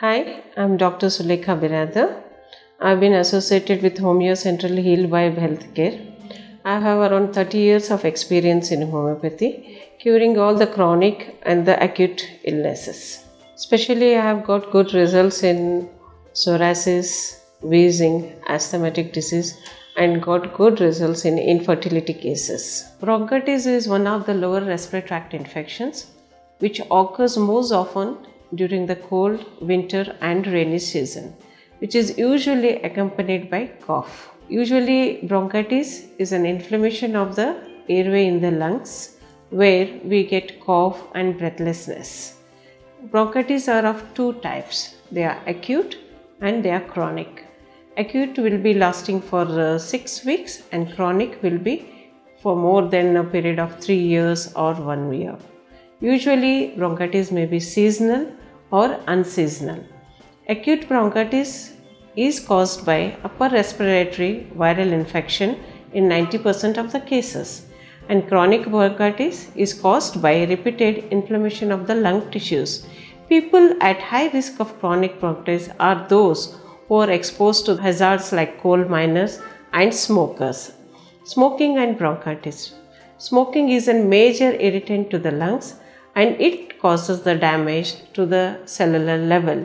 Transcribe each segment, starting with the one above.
Hi, I'm Dr. Sulekha Biradar. I've been associated with Homeo Central HealVibe Healthcare. I have around 30 years of experience in homeopathy, curing all the chronic and the acute illnesses. Especially, I have got good results in psoriasis, wheezing, asthmatic disease, and got good results in infertility cases. Bronchitis is one of the lower respiratory tract infections which occurs most often during the cold, winter and rainy season, which is usually accompanied by cough. Usually bronchitis is an inflammation of the airway in the lungs where we get cough and breathlessness. Bronchitis are of two types. They are acute and they are chronic. Acute will be lasting for 6 weeks and chronic will be for more than a period of 3 years or 1 year. Usually bronchitis may be seasonal or unseasonal. Acute bronchitis is caused by upper respiratory viral infection in 90% of the cases, and chronic bronchitis is caused by repeated inflammation of the lung tissues. People at high risk of chronic bronchitis are those who are exposed to hazards like coal miners and smokers. Smoking and bronchitis. Smoking is a major irritant to the lungs and it causes the damage to the cellular level.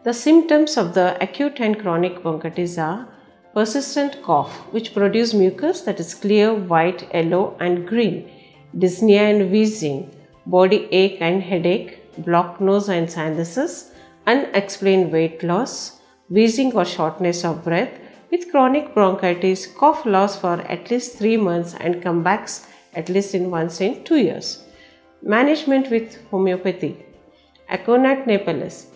The symptoms of the acute and chronic bronchitis are persistent cough, which produce mucus that is clear, white, yellow and green, dyspnea and wheezing, body ache and headache, blocked nose and sinuses, unexplained weight loss, wheezing or shortness of breath. With chronic bronchitis, cough lasts for at least 3 months and comes back at least once in 2 years. Management with homeopathy. Aconite napellus.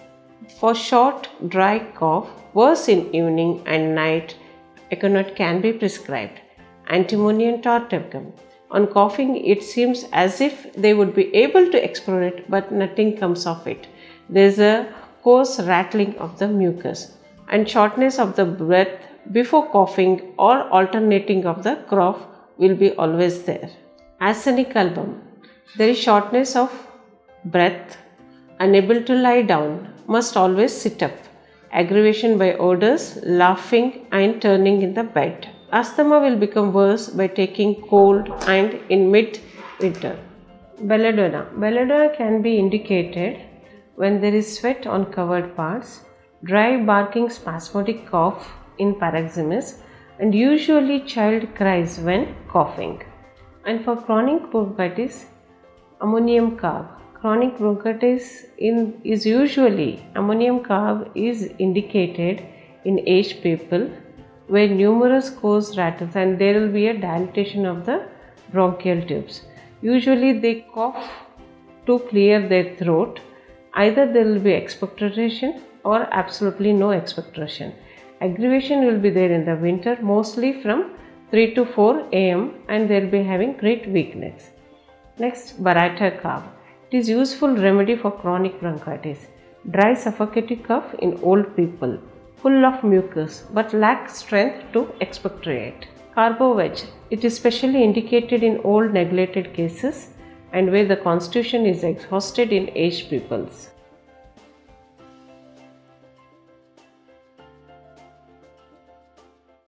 For short, dry cough, worse in evening and night, aconite can be prescribed. Antimony and tartagum. On coughing, it seems as if they would be able to expirate, but nothing comes of it. There is a coarse rattling of the mucus and shortness of the breath before coughing or alternating of the cough will be always there. Arsenic album. There is shortness of breath, unable to lie down, must always sit up, aggravation by odors, laughing and turning in the bed. Asthma will become worse by taking cold and in mid-winter. Belladonna. Belladonna can be indicated when there is sweat on covered parts, dry barking spasmodic cough in paroxysms, and usually child cries when coughing. And for chronic bronchitis, ammonium carb. Chronic bronchitis is usually ammonium carb is indicated in aged people where numerous coarse rattles and there will be a dilatation of the bronchial tubes. Usually they cough to clear their throat. Either there will be expectoration or absolutely no expectoration. Aggravation will be there in the winter, mostly from 3 to 4 am, and they will be having great weakness. Next, Baratha carb. It is useful remedy for chronic bronchitis. Dry suffocating cough in old people, full of mucus but lack strength to expectorate. Carbo-veg. It is specially indicated in old neglected cases and where the constitution is exhausted in aged peoples.